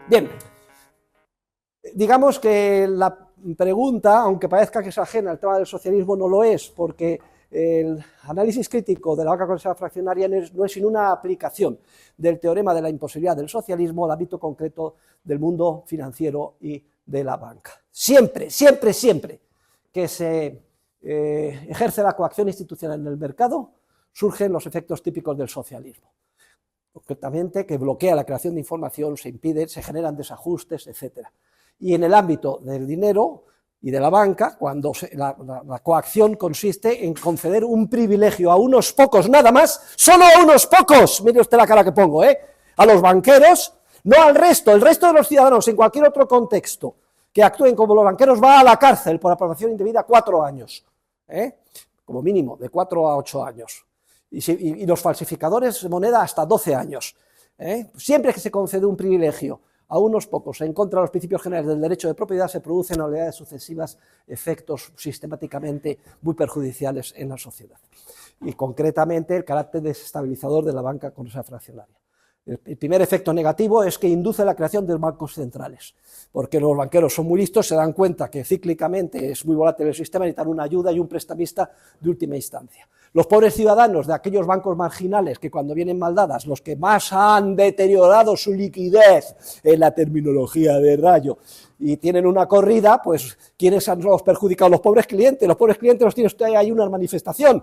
Bien, digamos que la pregunta, aunque parezca que es ajena al tema del socialismo, no lo es, porque el análisis crítico de la banca con reserva fraccionaria no es sino una aplicación del teorema de la imposibilidad del socialismo al ámbito concreto del mundo financiero y de la banca. Siempre, siempre, siempre que se ejerce la coacción institucional en el mercado, surgen los efectos típicos del socialismo. Concretamente, que bloquea la creación de información, se impide, se generan desajustes, etc. Y en el ámbito del dinero y de la banca, cuando la coacción consiste en conceder un privilegio a unos pocos nada más, solo a unos pocos, mire usted la cara que pongo, a los banqueros, no al resto. El resto de los ciudadanos en cualquier otro contexto que actúen como los banqueros va a la cárcel por apropiación indebida 4 años, como mínimo, de 4 a 8 años. Y los falsificadores de moneda hasta 12 años. Siempre que se concede un privilegio a unos pocos en contra de los principios generales del derecho de propiedad, se producen a oleadas sucesivas efectos sistemáticamente muy perjudiciales en la sociedad. Y concretamente el carácter desestabilizador de la banca con reserva fraccionaria. El primer efecto negativo es que induce la creación de bancos centrales, porque los banqueros son muy listos, se dan cuenta que cíclicamente es muy volátil el sistema, necesitan una ayuda y un prestamista de última instancia. Los pobres ciudadanos de aquellos bancos marginales que cuando vienen mal dadas, los que más han deteriorado su liquidez en la terminología de Rayo y tienen una corrida, pues ¿quiénes han los perjudicado? Los pobres clientes. Los pobres clientes los tiene usted ahí una manifestación,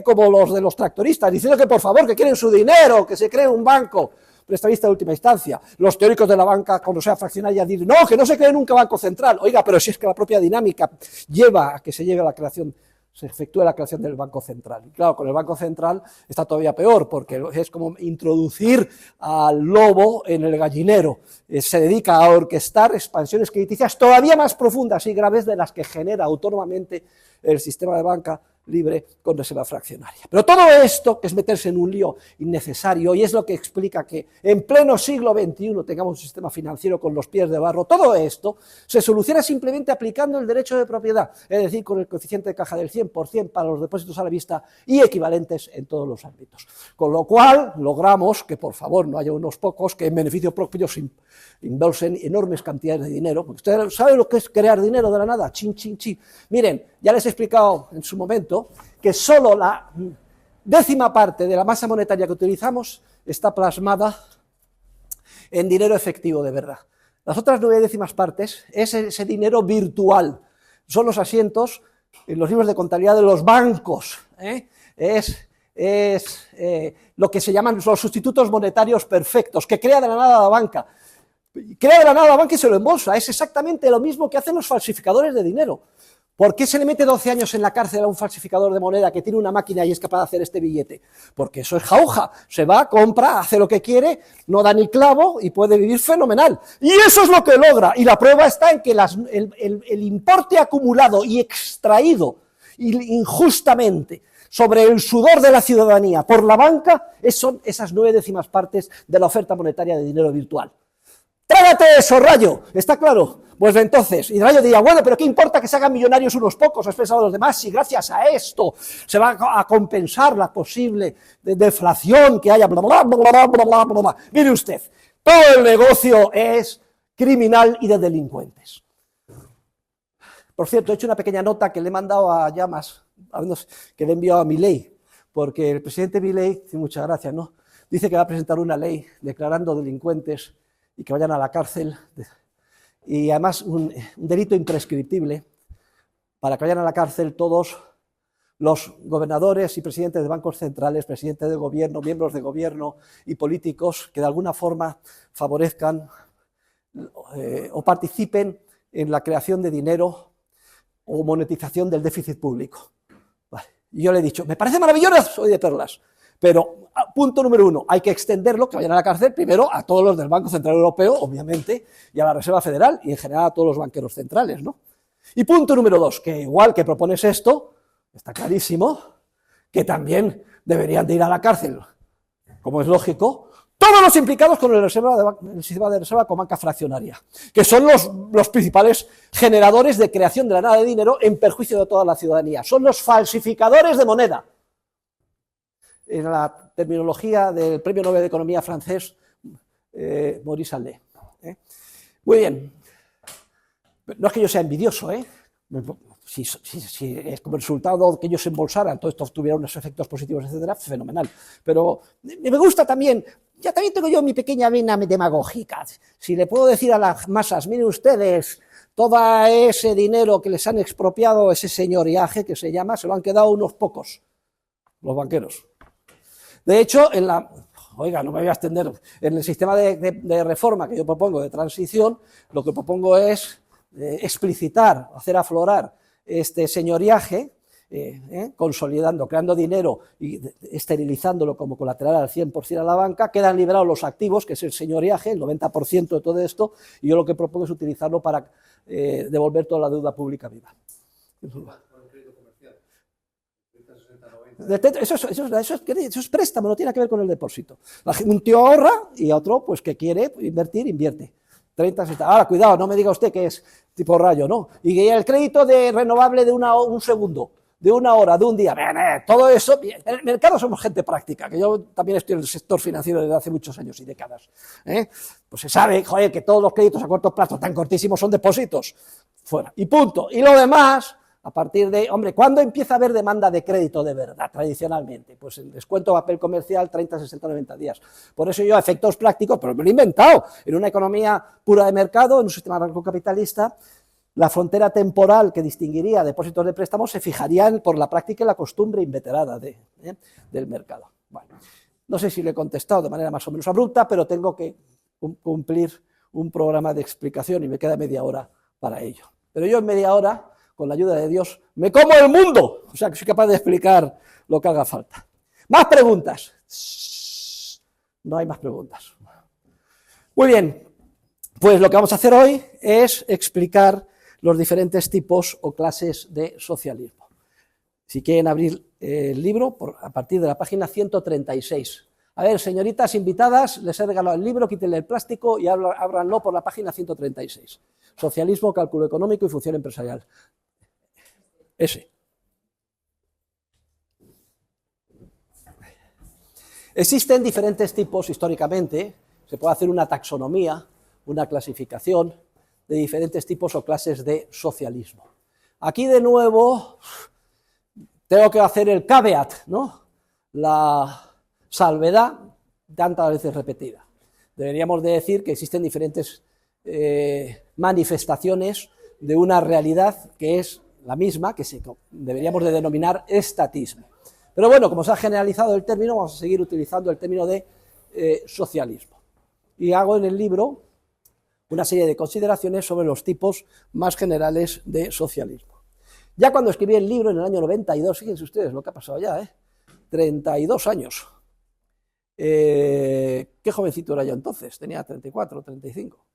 como los de los tractoristas, diciendo que por favor que quieren su dinero, que se cree un banco prestamista de última instancia. Los teóricos de la banca cuando sea fraccionaria dicen, no, que no se cree nunca banco central. Oiga, pero si es que la propia dinámica lleva a que se lleve a la creación, se efectúa la creación del Banco Central. Y claro, con el Banco Central está todavía peor, porque es como introducir al lobo en el gallinero. Se dedica a orquestar expansiones crediticias todavía más profundas y graves de las que genera autónomamente el sistema de banca libre con reserva fraccionaria. Pero todo esto, que es meterse en un lío innecesario, y es lo que explica que en pleno siglo XXI tengamos un sistema financiero con los pies de barro, todo esto se soluciona simplemente aplicando el derecho de propiedad, es decir, con el coeficiente de caja del 100% para los depósitos a la vista y equivalentes en todos los ámbitos. Con lo cual, logramos que, por favor, no haya unos pocos que en beneficio propio se inversen enormes cantidades de dinero, porque ustedes saben lo que es crear dinero de la nada, chin, chin, chin. Miren, ya les he explicado en su momento que solo la 10ª parte de la masa monetaria que utilizamos está plasmada en dinero efectivo de verdad. Las otras 9/10 partes es ese dinero virtual, son los asientos en los libros de contabilidad de los bancos, es lo que se llaman los sustitutos monetarios perfectos, que crea de la nada la banca. Crea de la nada la banca y se lo embolsa, es exactamente lo mismo que hacen los falsificadores de dinero. ¿Por qué se le mete 12 años en la cárcel a un falsificador de moneda que tiene una máquina y es capaz de hacer este billete? Porque eso es jauja, se va, compra, hace lo que quiere, no da ni clavo y puede vivir fenomenal. Y eso es lo que logra, y la prueba está en que el importe acumulado y extraído injustamente sobre el sudor de la ciudadanía por la banca son esas 9/10 partes de la oferta monetaria de dinero virtual. ¡Trágate eso, Rayo! ¿Está claro? Pues entonces, y Rayo diría, bueno, pero ¿qué importa que se hagan millonarios unos pocos a expensas de los demás si gracias a esto se va a compensar la posible deflación que haya, bla, bla, bla, bla, bla, bla, bla, bla? Mire usted, todo el negocio es criminal y de delincuentes. Por cierto, he hecho una pequeña nota que le he mandado a Llamas, que le he enviado a Milei, porque el presidente Milei, muchas gracias, ¿no?, dice que va a presentar una ley declarando delincuentes y que vayan a la cárcel, y además un delito imprescriptible, para que vayan a la cárcel todos los gobernadores y presidentes de bancos centrales, presidentes de gobierno, miembros de gobierno y políticos que de alguna forma favorezcan o participen en la creación de dinero o monetización del déficit público. Vale. Y yo le he dicho, me parece maravilloso, soy de perlas, pero punto número 1, hay que extenderlo, que vayan a la cárcel, primero a todos los del Banco Central Europeo, obviamente, y a la Reserva Federal, y en general a todos los banqueros centrales, ¿no? Y punto número 2, que igual que propones esto, está clarísimo, que también deberían de ir a la cárcel, como es lógico, todos los implicados con el sistema de reserva con banca fraccionaria, que son los principales generadores de creación de la nada de dinero en perjuicio de toda la ciudadanía, son los falsificadores de moneda. En la terminología del Premio Nobel de Economía francés, Maurice Allais. Muy bien. No es que yo sea envidioso, si es como resultado que ellos se embolsaran, todo esto tuviera unos efectos positivos, etcétera, fenomenal. Pero me gusta también, ya también tengo yo mi pequeña vena demagógica. Si le puedo decir a las masas, miren ustedes, todo ese dinero que les han expropiado, ese señoriaje que se llama, se lo han quedado unos pocos, los banqueros. De hecho, oiga, no me voy a extender, en el sistema de reforma que yo propongo, de transición, lo que propongo es explicitar, hacer aflorar este señoriaje, consolidando, creando dinero y esterilizándolo como colateral al 100% a la banca, quedan liberados los activos, que es el señoriaje, el 90% de todo esto, y yo lo que propongo es utilizarlo para devolver toda la deuda pública viva. Eso es préstamo, no tiene que ver con el depósito. Un tío ahorra y otro, pues que quiere invertir, invierte. 30, 60. Ahora, cuidado, no me diga usted que es tipo rayo, ¿no? Y el crédito de renovable de un segundo, de una hora, de un día, todo eso, en el mercado somos gente práctica, que yo también estoy en el sector financiero desde hace muchos años y décadas. Pues se sabe, joder, que todos los créditos a corto plazo tan cortísimos son depósitos, fuera, y punto. Y lo demás, a partir de, hombre, ¿cuándo empieza a haber demanda de crédito de verdad, tradicionalmente? Pues el descuento de papel comercial, 30, 60, 90 días. Por eso yo, a efectos prácticos, pero me lo he inventado, en una economía pura de mercado, en un sistema anarcocapitalista, la frontera temporal que distinguiría depósitos de préstamos se fijaría por la práctica y la costumbre inveterada del mercado. Bueno, no sé si le he contestado de manera más o menos abrupta, pero tengo que cumplir un programa de explicación y me queda media hora para ello. Pero yo en media hora, con la ayuda de Dios, me como el mundo. O sea, que soy capaz de explicar lo que haga falta. ¿Más preguntas? No hay más preguntas. Muy bien, pues lo que vamos a hacer hoy es explicar los diferentes tipos o clases de socialismo. Si quieren abrir el libro, a partir de la página 136. A ver, señoritas invitadas, les he regalado el libro, quítenle el plástico y ábranlo por la página 136. Socialismo, cálculo económico y función empresarial. Ese. Existen diferentes tipos históricamente, se puede hacer una taxonomía, una clasificación de diferentes tipos o clases de socialismo. Aquí de nuevo tengo que hacer el caveat, ¿no? La salvedad tantas veces repetida. Deberíamos de decir que existen diferentes manifestaciones de una realidad que es la misma, que deberíamos de denominar estatismo. Pero bueno, como se ha generalizado el término, vamos a seguir utilizando el término de socialismo. Y hago en el libro una serie de consideraciones sobre los tipos más generales de socialismo. Ya cuando escribí el libro en el año 92, fíjense ustedes lo que ha pasado ya, 32 años. Qué jovencito era yo entonces, tenía 34, 35.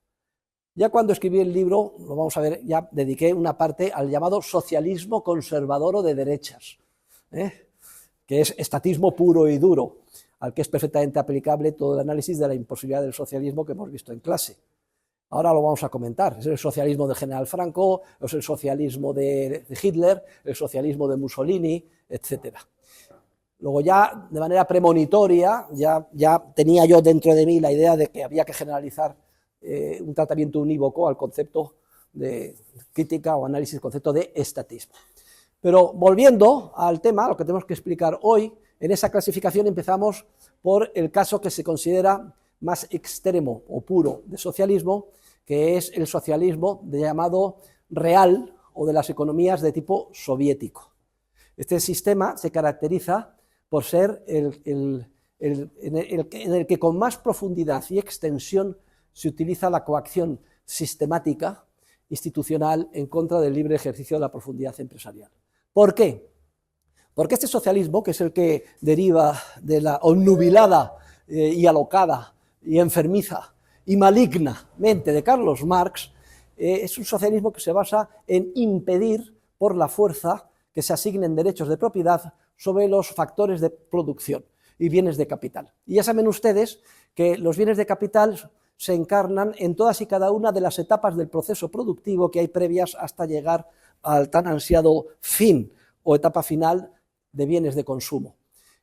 Ya cuando escribí el libro, lo vamos a ver, ya dediqué una parte al llamado socialismo conservador o de derechas, que es estatismo puro y duro, al que es perfectamente aplicable todo el análisis de la imposibilidad del socialismo que hemos visto en clase. Ahora lo vamos a comentar, es el socialismo del general Franco, es el socialismo de Hitler, el socialismo de Mussolini, etc. Luego ya, de manera premonitoria, ya tenía yo dentro de mí la idea de que había que generalizar un tratamiento unívoco al concepto de crítica o análisis del concepto de estatismo. Pero volviendo al tema, lo que tenemos que explicar hoy, en esa clasificación empezamos por el caso que se considera más extremo o puro de socialismo, que es el socialismo llamado real o de las economías de tipo soviético. Este sistema se caracteriza por ser en el que con más profundidad y extensión se utiliza la coacción sistemática institucional en contra del libre ejercicio de la profundidad empresarial. ¿Por qué? Porque este socialismo, que es el que deriva de la obnubilada y alocada y enfermiza y maligna mente de Carlos Marx, es un socialismo que se basa en impedir por la fuerza que se asignen derechos de propiedad sobre los factores de producción y bienes de capital. Y ya saben ustedes que los bienes de capital se encarnan en todas y cada una de las etapas del proceso productivo que hay previas hasta llegar al tan ansiado fin o etapa final de bienes de consumo.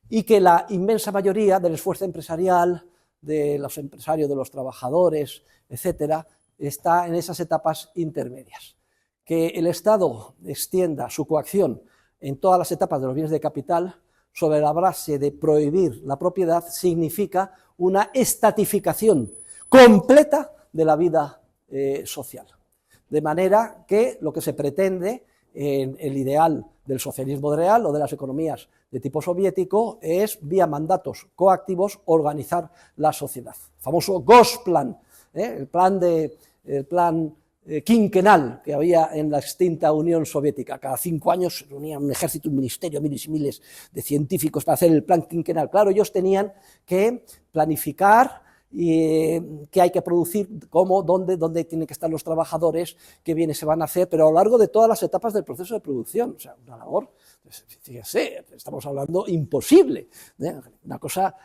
Y que la inmensa mayoría del esfuerzo empresarial, de los empresarios, de los trabajadores, etcétera, está en esas etapas intermedias. Que el Estado extienda su coacción en todas las etapas de los bienes de capital sobre la base de prohibir la propiedad significa una estatificación completa de la vida social. De manera que lo que se pretende en el ideal del socialismo real o de las economías de tipo soviético es, vía mandatos coactivos, organizar la sociedad. El famoso Gosplan, el plan quinquenal que había en la extinta Unión Soviética. Cada 5 años se reunía un ejército, un ministerio, miles y miles de científicos para hacer el plan quinquenal. Claro, ellos tenían que planificar qué hay que producir, cómo, dónde tienen que estar los trabajadores, qué bienes se van a hacer, pero a lo largo de todas las etapas del proceso de producción. O sea, una labor, fíjese, estamos hablando imposible, una cosa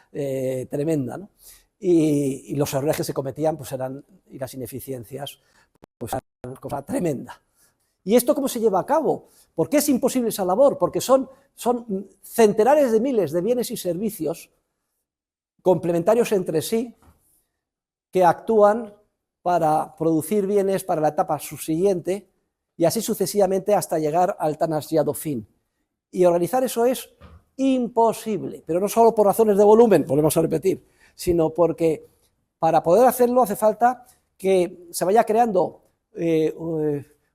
tremenda, ¿no? Y los errores que se cometían pues y las ineficiencias, pues eran una cosa tremenda. ¿Y esto cómo se lleva a cabo? ¿Por qué es imposible esa labor? Porque son centenares de miles de bienes y servicios complementarios entre sí, que actúan para producir bienes para la etapa subsiguiente y así sucesivamente hasta llegar al tan ansiado fin. Y organizar eso es imposible, pero no solo por razones de volumen, volvemos a repetir, sino porque para poder hacerlo hace falta que se vaya creando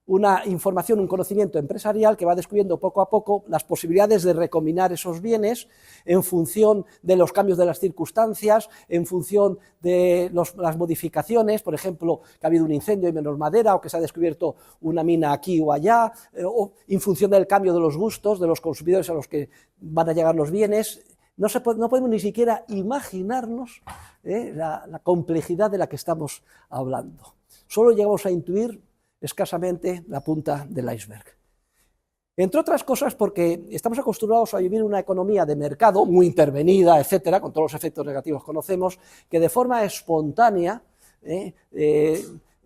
una información, un conocimiento empresarial que va descubriendo poco a poco las posibilidades de recombinar esos bienes en función de los cambios de las circunstancias, en función de las modificaciones, por ejemplo, que ha habido un incendio y menos madera, o que se ha descubierto una mina aquí o allá, o en función del cambio de los gustos de los consumidores a los que van a llegar los bienes. No podemos ni siquiera imaginarnos la complejidad de la que estamos hablando. Solo llegamos a intuir escasamente la punta del iceberg. Entre otras cosas porque estamos acostumbrados a vivir una economía de mercado muy intervenida, etcétera, con todos los efectos negativos que conocemos, que de forma espontánea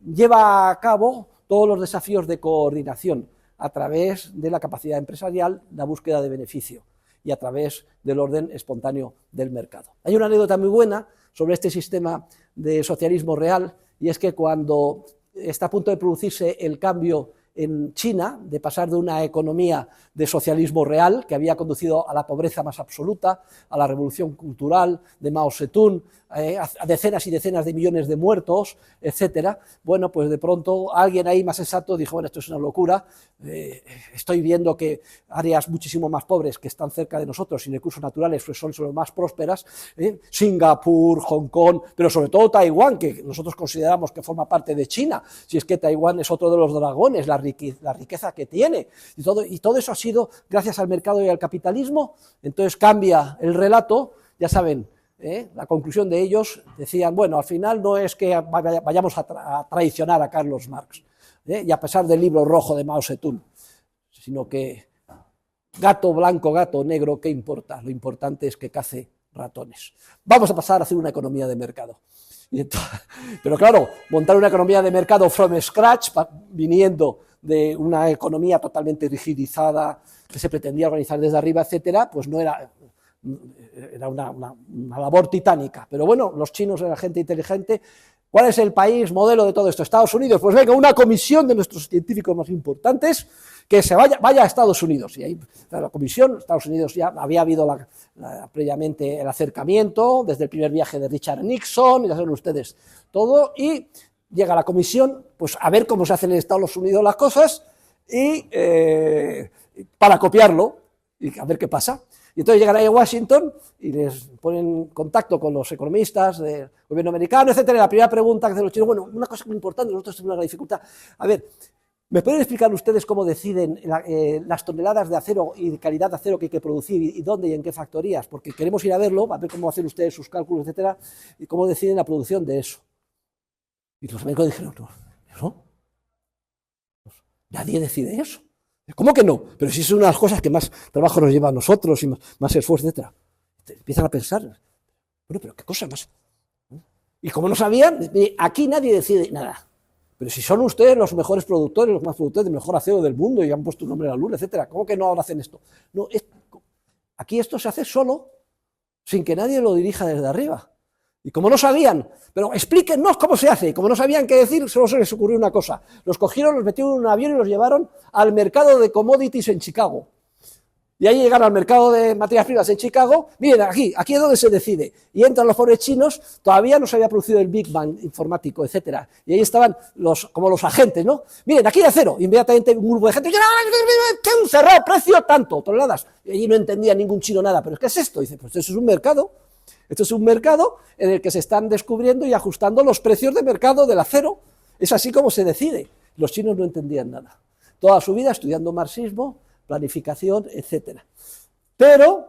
lleva a cabo todos los desafíos de coordinación a través de la capacidad empresarial, la búsqueda de beneficio y a través del orden espontáneo del mercado. Hay una anécdota muy buena sobre este sistema de socialismo real, y es que cuando está a punto de producirse el cambio en China, de pasar de una economía de socialismo real, que había conducido a la pobreza más absoluta, a la revolución cultural de Mao Zedong, a decenas y decenas de millones de muertos, etcétera. Bueno, pues de pronto alguien ahí más exacto dijo, bueno, esto es una locura, estoy viendo que áreas muchísimo más pobres que están cerca de nosotros, sin recursos naturales, pues son las más prósperas, Singapur, Hong Kong, pero sobre todo Taiwán, que nosotros consideramos que forma parte de China, si es que Taiwán es otro de los dragones, la riqueza que tiene, y todo eso ha sido gracias al mercado y al capitalismo. Entonces cambia el relato, ya saben, la conclusión de ellos decían, bueno, al final no es que vayamos a traicionar a Carlos Marx, y a pesar del libro rojo de Mao Zedong, sino que gato blanco, gato negro, ¿qué importa? Lo importante es que cace ratones. Vamos a pasar a hacer una economía de mercado. Pero claro, montar una economía de mercado from scratch, viniendo de una economía totalmente rigidizada, que se pretendía organizar desde arriba, etcétera, pues no era una labor titánica. Pero bueno, los chinos eran gente inteligente. ¿Cuál es el país modelo de todo esto? Estados Unidos. Pues venga, una comisión de nuestros científicos más importantes que se vaya a Estados Unidos. Y ahí la comisión, Estados Unidos ya había habido previamente el acercamiento, desde el primer viaje de Richard Nixon, ya saben ustedes todo, y llega la comisión, pues a ver cómo se hacen en Estados Unidos las cosas, y para copiarlo, y a ver qué pasa. Y entonces llegan ahí a Washington y les ponen en contacto con los economistas del gobierno americano, etcétera. Y la primera pregunta que hacen los chinos, bueno, una cosa muy importante, nosotros tenemos una dificultad. A ver, ¿me pueden explicar ustedes cómo deciden las toneladas de acero y de calidad de acero que hay que producir y dónde y en qué factorías? Porque queremos ir a verlo, a ver cómo hacen ustedes sus cálculos, etcétera, y cómo deciden la producción de eso. Y los americanos dijeron, no, nadie decide eso. ¿Cómo que no? Pero si es una de las cosas que más trabajo nos lleva a nosotros y más esfuerzo, etc. Empiezan a pensar, bueno, pero qué cosa más. Y como no sabían, aquí nadie decide nada. Pero si son ustedes los mejores productores, los más productores del mejor acero del mundo y han puesto un nombre a la luna, etc. ¿Cómo que no ahora hacen esto? No, aquí esto se hace solo, sin que nadie lo dirija desde arriba. Y como no sabían, pero explíquennos cómo se hace, y como no sabían qué decir, solo se les ocurrió una cosa. Los cogieron, los metieron en un avión y los llevaron al mercado de commodities en Chicago. Y ahí llegaron al mercado de materias primas en Chicago, miren, aquí es donde se decide. Y entran los pobres chinos, todavía no se había producido el Big Bang informático, etcétera. Y ahí estaban como los agentes, ¿no? Miren, aquí hay acero. Inmediatamente un grupo de gente, ¿qué un cerrado precio? Tanto, toneladas. Y allí no entendía ningún chino nada. ¿Pero qué es esto? Dice, pues eso es un mercado. Esto es un mercado en el que se están descubriendo y ajustando los precios de mercado del acero. Es así como se decide. Los chinos no entendían nada. Toda su vida estudiando marxismo, planificación, etcétera. Pero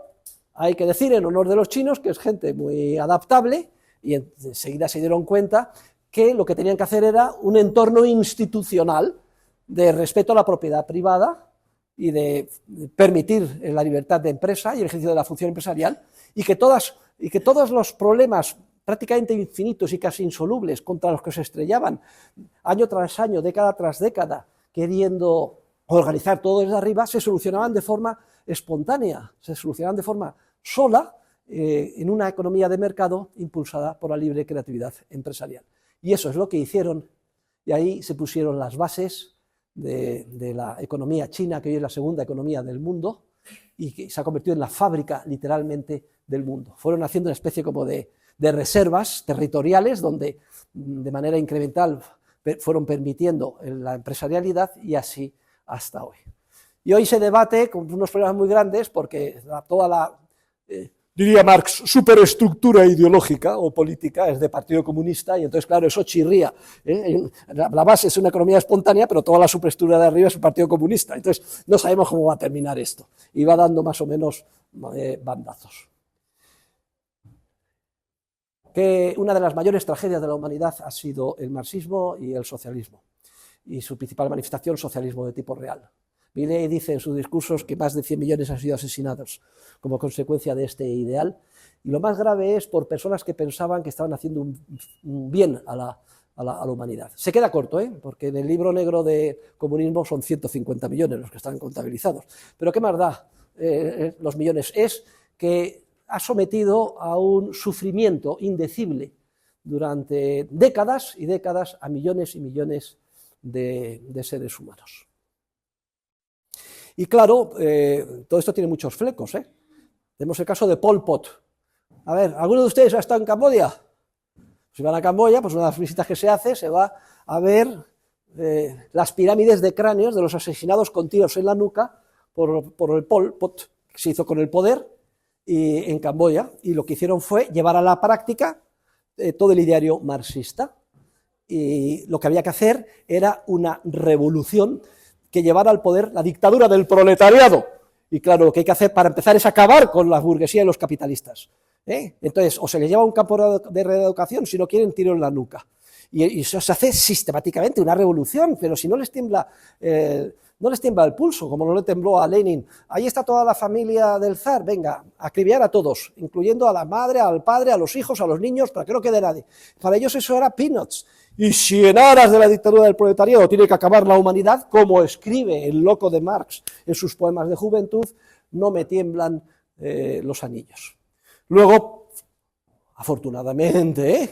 hay que decir en honor de los chinos que es gente muy adaptable y enseguida se dieron cuenta que lo que tenían que hacer era un entorno institucional de respeto a la propiedad privada y de permitir la libertad de empresa y el ejercicio de la función empresarial y que todos los problemas prácticamente infinitos y casi insolubles contra los que se estrellaban año tras año, década tras década, queriendo organizar todo desde arriba, se solucionaban de forma espontánea, se solucionaban de forma sola en una economía de mercado impulsada por la libre creatividad empresarial. Y eso es lo que hicieron, y ahí se pusieron las bases de la economía china, que hoy es la segunda economía del mundo, y que se ha convertido en la fábrica, literalmente, del mundo. Fueron haciendo una especie como de reservas territoriales, donde de manera incremental fueron permitiendo la empresarialidad, y así hasta hoy. Y hoy se debate con unos problemas muy grandes porque toda la, diría Marx, superestructura ideológica o política es de Partido Comunista y entonces, claro, eso chirría. La base es una economía espontánea, pero toda la superestructura de arriba es un Partido Comunista. Entonces, no sabemos cómo va a terminar esto. Y va dando más o menos bandazos. Que una de las mayores tragedias de la humanidad ha sido el marxismo y el socialismo. Y su principal manifestación, socialismo de tipo real. Milley dice en sus discursos que más de 100 millones han sido asesinados como consecuencia de este ideal, y lo más grave es por personas que pensaban que estaban haciendo un bien a la humanidad. Se queda corto, porque en el libro negro de comunismo son 150 millones los que están contabilizados. Pero ¿qué más da los millones? Es que ha sometido a un sufrimiento indecible durante décadas y décadas a millones y millones de seres humanos. Y claro, todo esto tiene muchos flecos. Tenemos el caso de Pol Pot. A ver, ¿alguno de ustedes ha estado en Camboya? Si van a Camboya, pues una de las visitas que se hace, se va a ver las pirámides de cráneos de los asesinados con tiros en la nuca por el Pol Pot, que se hizo con el poder en Camboya, y lo que hicieron fue llevar a la práctica todo el ideario marxista. Y lo que había que hacer era una revolución que llevara al poder la dictadura del proletariado. Y claro, lo que hay que hacer para empezar es acabar con la burguesía y los capitalistas. Entonces, o se les lleva a un campo de reeducación, si no quieren, tiro en la nuca. Y eso se hace sistemáticamente, una revolución, pero si no les tiembla el pulso, como no le tembló a Lenin. Ahí está toda la familia del zar, venga, acribillar a todos, incluyendo a la madre, al padre, a los hijos, a los niños, para que no quede nadie. Para ellos eso era peanuts. Y si en aras de la dictadura del proletariado tiene que acabar la humanidad, como escribe el loco de Marx en sus poemas de juventud, no me tiemblan los anillos. Luego, afortunadamente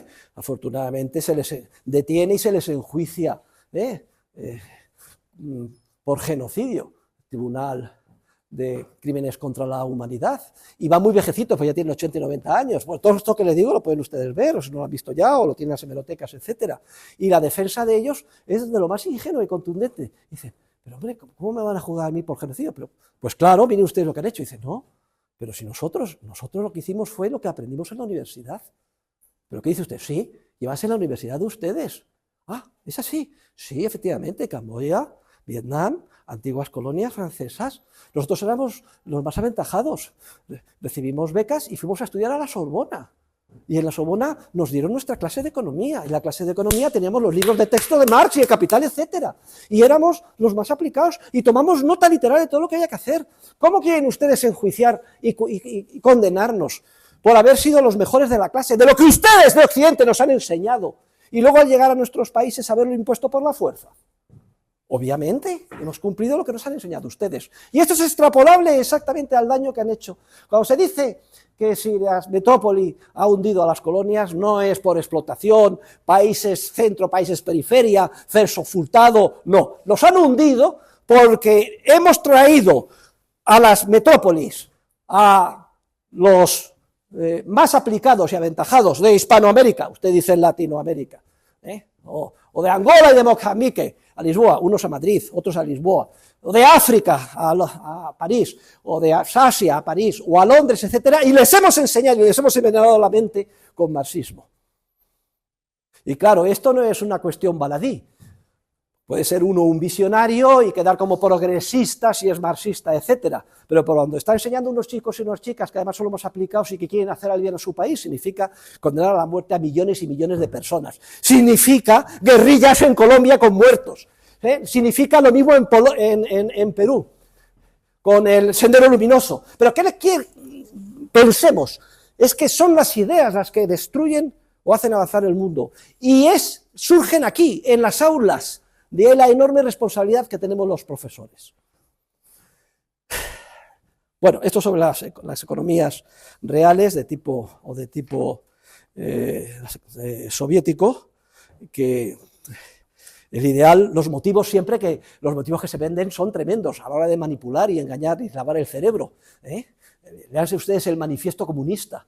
se les detiene y se les enjuicia por genocidio, Tribunal de Crímenes contra la Humanidad, y va muy viejecito, pues ya tienen 80 y 90 años. Bueno, todo esto que les digo lo pueden ustedes ver, o si no lo han visto ya, o lo tienen en las hemerotecas, etcétera. Y la defensa de ellos es de lo más ingenuo y contundente. Dice, pero hombre, ¿cómo me van a juzgar a mí por genocidio? Pero, pues claro, miren ustedes lo que han hecho. Dice, no, pero si nosotros lo que hicimos fue lo que aprendimos en la universidad. ¿Pero qué dice usted? Sí, llevas en la universidad de ustedes. Ah, ¿es así? Sí, efectivamente, Camboya, Vietnam, antiguas colonias francesas. Nosotros éramos los más aventajados. Recibimos becas y fuimos a estudiar a la Sorbona. Y en la Sorbona nos dieron nuestra clase de economía. En la clase de economía teníamos los libros de texto de Marx y de Capital, etcétera. Y éramos los más aplicados y tomamos nota literal de todo lo que había que hacer. ¿Cómo quieren ustedes enjuiciar y condenarnos por haber sido los mejores de la clase, de lo que ustedes de Occidente nos han enseñado, y luego al llegar a nuestros países haberlo impuesto por la fuerza? Obviamente, hemos cumplido lo que nos han enseñado ustedes. Y esto es extrapolable exactamente al daño que han hecho. Cuando se dice que si la metrópoli ha hundido a las colonias, no es por explotación, países centro, países periferia, Celso Furtado, no. Los han hundido porque hemos traído a las metrópolis, a los más aplicados y aventajados de Hispanoamérica, usted dice en Latinoamérica, o de Angola y de Mozambique, a Lisboa, unos a Madrid, otros a Lisboa, o de África a París, o de Asia a París, o a Londres, etcétera, y les hemos enseñado y les hemos envenenado la mente con marxismo. Y claro, esto no es una cuestión baladí. Puede ser uno un visionario y quedar como progresista si es marxista, etcétera. Pero por cuando está enseñando unos chicos y unas chicas que además son los más aplicados y que quieren hacer al bien a su país, significa condenar a la muerte a millones y millones de personas. Significa guerrillas en Colombia con muertos. Significa lo mismo en Perú, con el Sendero Luminoso. Pero ¿qué pensemos? Es que son las ideas las que destruyen o hacen avanzar el mundo. Y surgen aquí, en las aulas, de la enorme responsabilidad que tenemos los profesores. Bueno, esto sobre las economías reales de tipo soviético, que el ideal, los motivos que se venden son tremendos a la hora de manipular y engañar y lavar el cerebro. Léanse ustedes el manifiesto comunista.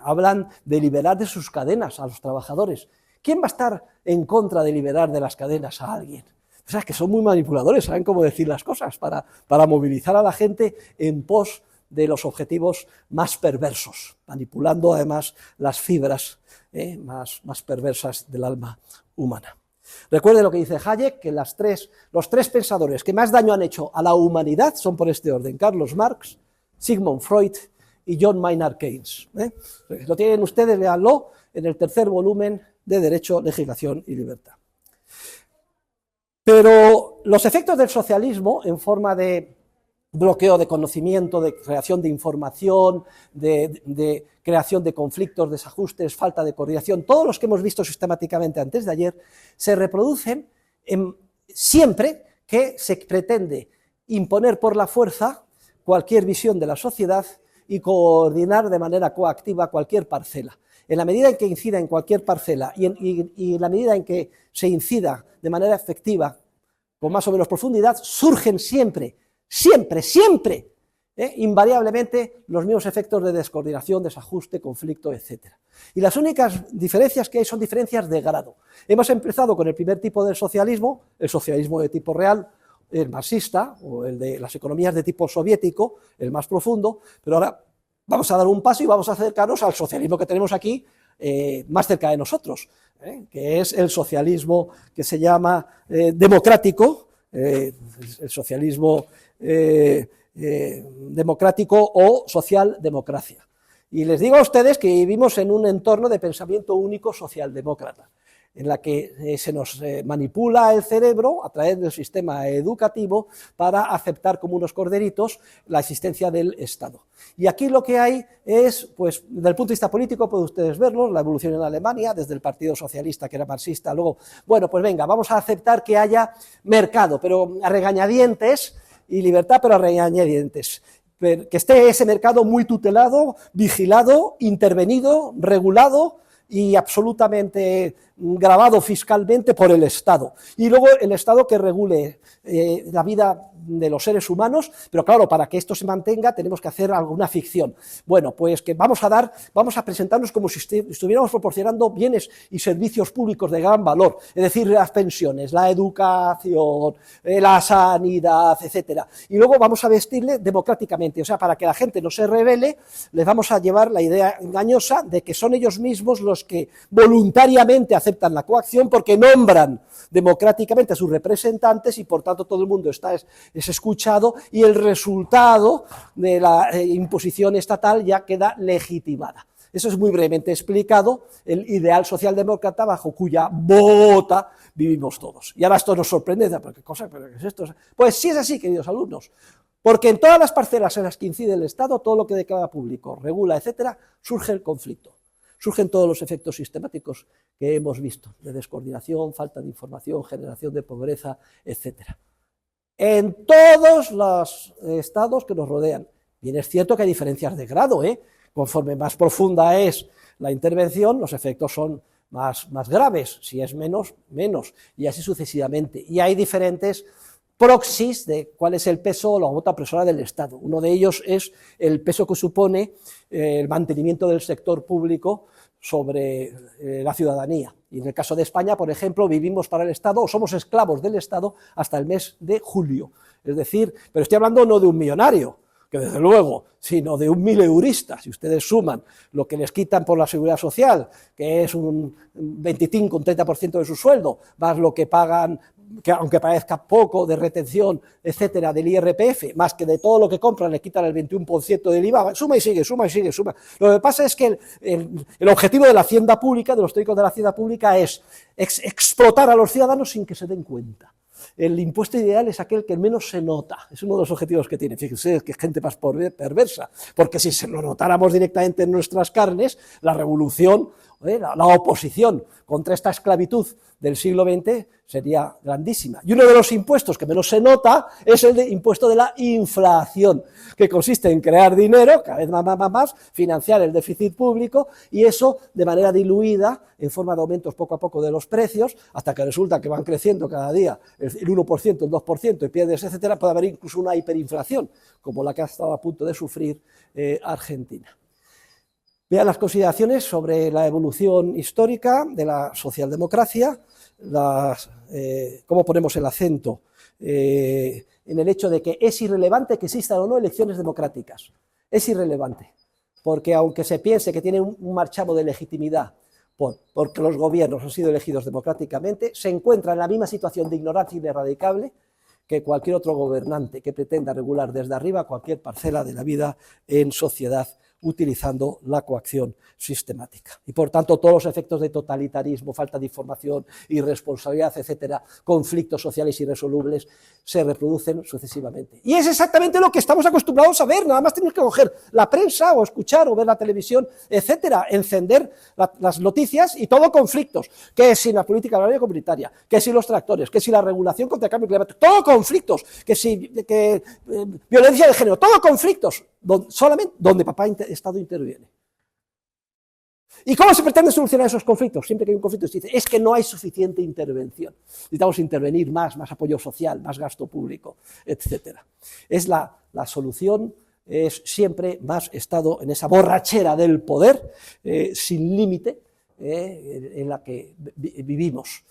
Hablan de liberar de sus cadenas a los trabajadores. ¿Quién va a estar en contra de liberar de las cadenas a alguien? O sea, que son muy manipuladores, saben cómo decir las cosas para movilizar a la gente en pos de los objetivos más perversos, manipulando además las fibras más perversas del alma humana. Recuerde lo que dice Hayek, que los tres pensadores que más daño han hecho a la humanidad son por este orden: Carlos Marx, Sigmund Freud y John Maynard Keynes. Lo tienen ustedes, léanlo, en el tercer volumen de Derecho, Legislación y Libertad. Pero los efectos del socialismo en forma de bloqueo de conocimiento, de creación de información, de creación de conflictos, desajustes, falta de coordinación, todos los que hemos visto sistemáticamente antes de ayer, se reproducen siempre que se pretende imponer por la fuerza cualquier visión de la sociedad y coordinar de manera coactiva cualquier parcela. En la medida en que incida en cualquier parcela y en la medida en que se incida de manera efectiva, con más o menos profundidad, surgen siempre, invariablemente, los mismos efectos de descoordinación, desajuste, conflicto, etc. Y las únicas diferencias que hay son diferencias de grado. Hemos empezado con el primer tipo del socialismo, el socialismo de tipo real, el marxista, o el de las economías de tipo soviético, el más profundo, pero ahora vamos a dar un paso y vamos a acercarnos al socialismo que tenemos aquí, más cerca de nosotros, que es el socialismo que se llama democrático, el socialismo democrático o socialdemocracia. Y les digo a ustedes que vivimos en un entorno de pensamiento único socialdemócrata, en la que se nos manipula el cerebro a través del sistema educativo para aceptar como unos corderitos la existencia del Estado. Y aquí lo que hay es, pues, desde el punto de vista político, pueden ustedes verlo, la evolución en Alemania, desde el Partido Socialista, que era marxista, luego, bueno, pues venga, vamos a aceptar que haya mercado, pero a regañadientes, y libertad, pero a regañadientes. Que esté ese mercado muy tutelado, vigilado, intervenido, regulado, y absolutamente gravado fiscalmente por el Estado. Y luego el Estado que regule la vida de los seres humanos, pero claro, para que esto se mantenga tenemos que hacer alguna ficción. Bueno, pues que vamos a presentarnos como si estuviéramos proporcionando bienes y servicios públicos de gran valor, es decir, las pensiones, la educación, la sanidad, etcétera. Y luego vamos a vestirle democráticamente, o sea, para que la gente no se rebele, les vamos a llevar la idea engañosa de que son ellos mismos los que voluntariamente aceptan la coacción porque nombran democráticamente a sus representantes y por tanto todo el mundo es escuchado y el resultado de la imposición estatal ya queda legitimada. Eso es muy brevemente explicado, el ideal socialdemócrata bajo cuya bota vivimos todos. Y ahora esto nos sorprende, ¿qué cosa? ¿Pero qué es esto? Pues sí es así, queridos alumnos, porque en todas las parcelas en las que incide el Estado, todo lo que declara público, regula, etcétera, surge el conflicto. surgen todos los efectos sistemáticos que hemos visto, de descoordinación, falta de información, generación de pobreza, etc. En todos los estados que nos rodean. Bien, es cierto que hay diferencias de grado, conforme más profunda es la intervención, los efectos son más graves, si es menos, y así sucesivamente. Y hay diferentes proxies de cuál es el peso o la gota opresora del Estado. Uno de ellos es el peso que supone el mantenimiento del sector público sobre la ciudadanía. Y en el caso de España, por ejemplo, vivimos para el Estado o somos esclavos del Estado hasta el mes de julio. Es decir, pero estoy hablando no de un millonario, que desde luego, sino de un mileurista. Si ustedes suman lo que les quitan por la seguridad social, que es un 25, un 30% de su sueldo, más lo que pagan, que aunque parezca poco, de retención, etcétera, del IRPF, más que de todo lo que compran le quitan el 21% del IVA, suma y sigue. Lo que pasa es que el objetivo de la hacienda pública, de los técnicos de la hacienda pública, es explotar a los ciudadanos sin que se den cuenta. El impuesto ideal es aquel que menos se nota, es uno de los objetivos que tiene. Fíjense que gente más perversa, porque si se lo notáramos directamente en nuestras carnes, la revolución, la oposición contra esta esclavitud del siglo XX sería grandísima. Y uno de los impuestos que menos se nota es el impuesto de la inflación, que consiste en crear dinero, cada vez más, financiar el déficit público, y eso de manera diluida, en forma de aumentos poco a poco de los precios, hasta que resulta que van creciendo cada día el 1%, el 2%, y pierdes, etcétera. Puede haber incluso una hiperinflación, como la que ha estado a punto de sufrir Argentina. Vean las consideraciones sobre la evolución histórica de la socialdemocracia, cómo ponemos el acento en el hecho de que es irrelevante que existan o no elecciones democráticas. Es irrelevante, porque aunque se piense que tiene un marchamo de legitimidad porque los gobiernos han sido elegidos democráticamente, se encuentra en la misma situación de ignorancia ineradicable que cualquier otro gobernante que pretenda regular desde arriba cualquier parcela de la vida en sociedad utilizando la coacción sistemática. Y por tanto todos los efectos de totalitarismo, falta de información, irresponsabilidad, etcétera, conflictos sociales irresolubles, se reproducen sucesivamente. Y es exactamente lo que estamos acostumbrados a ver, nada más tenemos que coger la prensa o escuchar o ver la televisión, etcétera, encender las noticias y todo conflictos, que si la política agraria comunitaria, que si los tractores, que si la regulación contra el cambio climático, todo conflictos, que violencia de género, todo conflictos, solamente donde papá Estado interviene. ¿Y cómo se pretende solucionar esos conflictos? Siempre que hay un conflicto se dice, es que no hay suficiente intervención. Necesitamos intervenir más apoyo social, más gasto público, etcétera. Es la solución, es siempre más Estado en esa borrachera del poder, sin límite, en la que vivimos.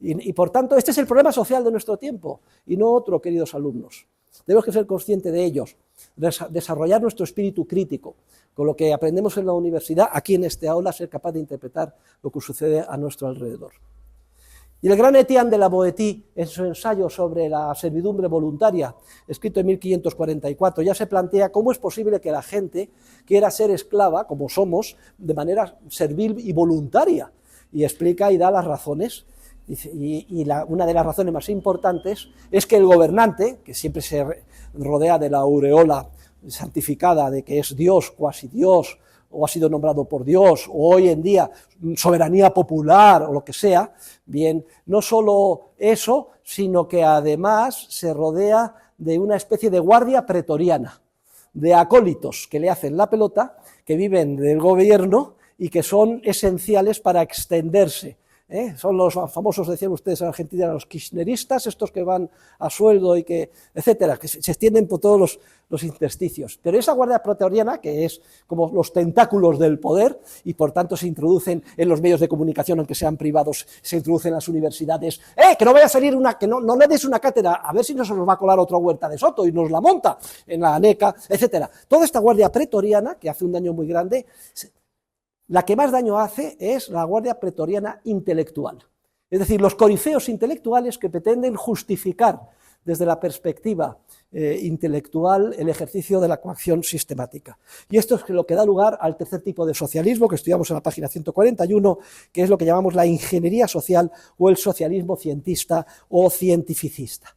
Y por tanto, este es el problema social de nuestro tiempo, y no otro, queridos alumnos. Tenemos que ser conscientes de ellos, desarrollar nuestro espíritu crítico, con lo que aprendemos en la universidad, aquí en este aula, ser capaz de interpretar lo que sucede a nuestro alrededor. Y el gran Etienne de la Boétie, en su ensayo sobre la servidumbre voluntaria, escrito en 1544, ya se plantea cómo es posible que la gente quiera ser esclava, como somos, de manera servil y voluntaria, y explica y da las razones. Una de las razones más importantes es que el gobernante, que siempre se rodea de la aureola santificada de que es Dios, cuasi Dios, o ha sido nombrado por Dios, o hoy en día soberanía popular, o lo que sea, bien, no solo eso, sino que además se rodea de una especie de guardia pretoriana, de acólitos que le hacen la pelota, que viven del gobierno y que son esenciales para extenderse. Son los famosos, decían ustedes en Argentina, los kirchneristas, estos que van a sueldo y que, etcétera, que se extienden por todos los intersticios. Pero esa guardia pretoriana, que es como los tentáculos del poder, y por tanto se introducen en los medios de comunicación, aunque sean privados, se introducen en las universidades, que no vaya a salir que no le des una cátedra, a ver si no se nos va a colar otra Huerta de Soto y nos la monta en la ANECA, etcétera. Toda esta guardia pretoriana, que hace un daño muy grande, la que más daño hace es la guardia pretoriana intelectual, es decir, los corifeos intelectuales que pretenden justificar desde la perspectiva intelectual el ejercicio de la coacción sistemática. Y esto es lo que da lugar al tercer tipo de socialismo que estudiamos en la página 141, que es lo que llamamos la ingeniería social o el socialismo cientista o cientificista.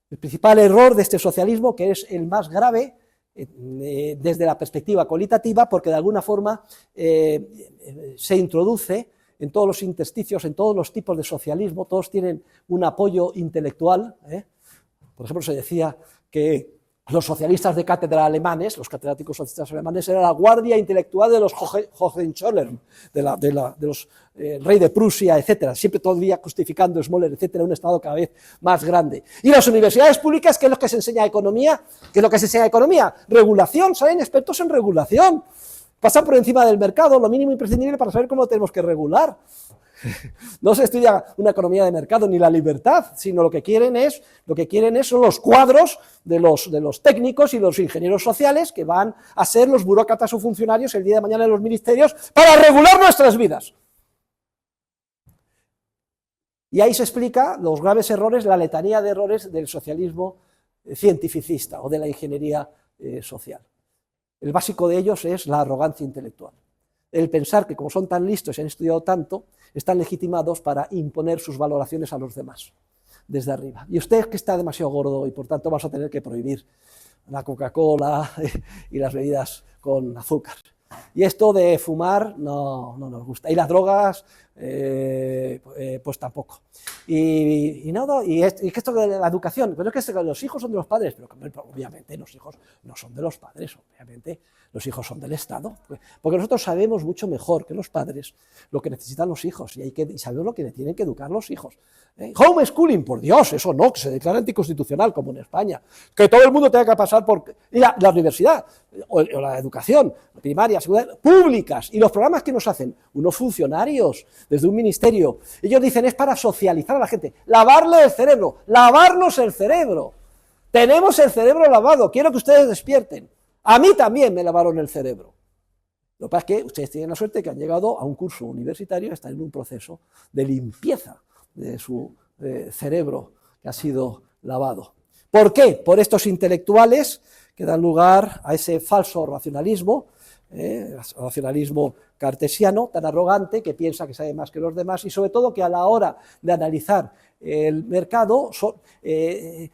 El principal error de este socialismo, que es el más grave, desde la perspectiva cualitativa, porque de alguna forma se introduce en todos los intersticios, en todos los tipos de socialismo, todos tienen un apoyo intelectual. Por ejemplo, se decía que los socialistas de cátedra alemanes, los catedráticos socialistas alemanes, era la guardia intelectual de los Hohenzollern, de los rey de Prusia, etcétera, siempre todavía justificando Smoller, etcétera, un Estado cada vez más grande. Y las universidades públicas, ¿qué es lo que se enseña economía? ¿Qué es lo que se enseña economía? Regulación, salen expertos en regulación, pasan por encima del mercado, lo mínimo imprescindible para saber cómo tenemos que regular. No se estudia una economía de mercado ni la libertad, sino lo que quieren son los cuadros de los técnicos y los ingenieros sociales que van a ser los burócratas o funcionarios el día de mañana en los ministerios para regular nuestras vidas. Y ahí se explica los graves errores, la letanía de errores del socialismo cientificista o de la ingeniería social. El básico de ellos es la arrogancia intelectual. El pensar que como son tan listos y han estudiado tanto, están legitimados para imponer sus valoraciones a los demás, desde arriba. Y usted que está demasiado gordo y por tanto vamos a tener que prohibir la Coca-Cola y las bebidas con azúcar. Y esto de fumar no nos gusta. Y las drogas, pues tampoco. Y esto de la educación, pero es que los hijos son de los padres, pero obviamente los hijos no son de los padres, obviamente los hijos son del Estado, porque nosotros sabemos mucho mejor que los padres lo que necesitan los hijos y sabemos lo que tienen que educar los hijos. Homeschooling, por Dios, eso no, que se declara anticonstitucional como en España, que todo el mundo tenga que pasar por la universidad o la educación primaria, secundaria, públicas, y los programas que nos hacen unos funcionarios desde un ministerio, ellos dicen es para socializar a la gente, lavarle el cerebro, lavarnos el cerebro. Tenemos el cerebro lavado, quiero que ustedes despierten. A mí también me lavaron el cerebro. Lo que pasa es que ustedes tienen la suerte que han llegado a un curso universitario, están en un proceso de limpieza de su cerebro que ha sido lavado. ¿Por qué? Por estos intelectuales que dan lugar a ese falso racionalismo, racionalismo cartesiano, tan arrogante, que piensa que sabe más que los demás y sobre todo que a la hora de analizar el mercado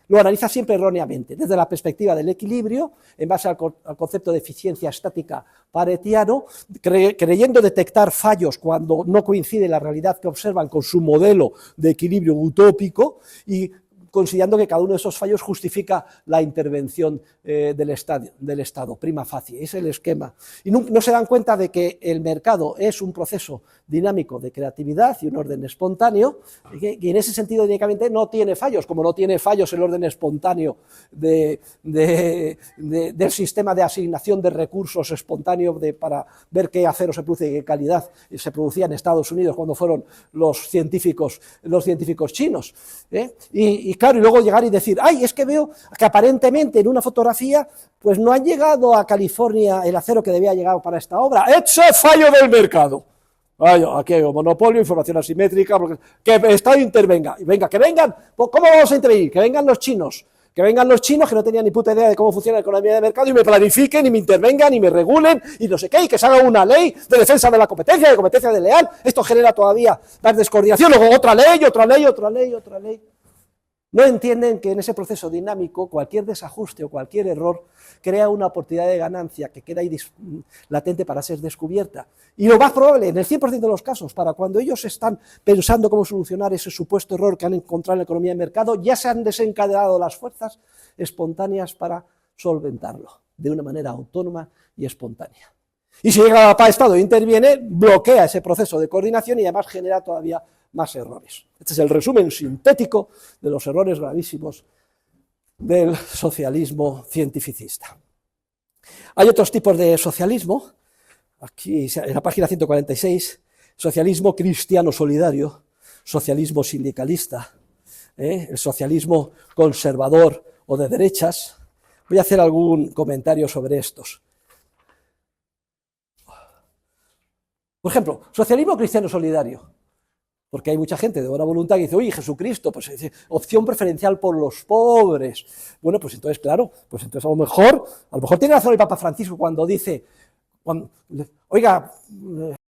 lo analiza siempre erróneamente, desde la perspectiva del equilibrio, en base al concepto de eficiencia estática paretiano, creyendo detectar fallos cuando no coincide la realidad que observan con su modelo de equilibrio utópico y considerando que cada uno de esos fallos justifica la intervención del Estado, prima facie, es el esquema. Y no se dan cuenta de que el mercado es un proceso dinámico de creatividad y un orden espontáneo, y en ese sentido dinámicamente no tiene fallos, como no tiene fallos el orden espontáneo del sistema de asignación de recursos espontáneo para ver qué acero se produce y qué calidad se producía en Estados Unidos cuando fueron los científicos chinos. Y claro, y luego llegar y decir, ay, es que veo que aparentemente en una fotografía pues no ha llegado a California el acero que debía llegar para esta obra. ¡Ese fallo del mercado! Ay, aquí hay un monopolio, información asimétrica, que el Estado intervenga. Venga, que vengan, ¿cómo vamos a intervenir? Que vengan los chinos que no tenían ni puta idea de cómo funciona la economía de mercado y me planifiquen y me intervengan y me regulen y no sé qué, y que se haga una ley de defensa de la competencia, de competencia desleal. Esto genera todavía más descoordinación, luego otra ley. No entienden que en ese proceso dinámico cualquier desajuste o cualquier error crea una oportunidad de ganancia que queda ahí latente para ser descubierta. Y lo más probable, en el 100% de los casos, para cuando ellos están pensando cómo solucionar ese supuesto error que han encontrado en la economía de mercado, ya se han desencadenado las fuerzas espontáneas para solventarlo de una manera autónoma y espontánea. Y si llega la Estado e interviene, bloquea ese proceso de coordinación y además genera todavía más errores. Este es el resumen sintético de los errores gravísimos del socialismo cientificista. Hay otros tipos de socialismo, aquí en la página 146, socialismo cristiano solidario, socialismo sindicalista, el socialismo conservador o de derechas. Voy a hacer algún comentario sobre estos. Por ejemplo, socialismo cristiano solidario. Porque hay mucha gente de buena voluntad que dice, oye, Jesucristo, pues dice, opción preferencial por los pobres. Bueno, pues entonces, claro, pues entonces a lo mejor tiene razón el Papa Francisco cuando dice, oiga,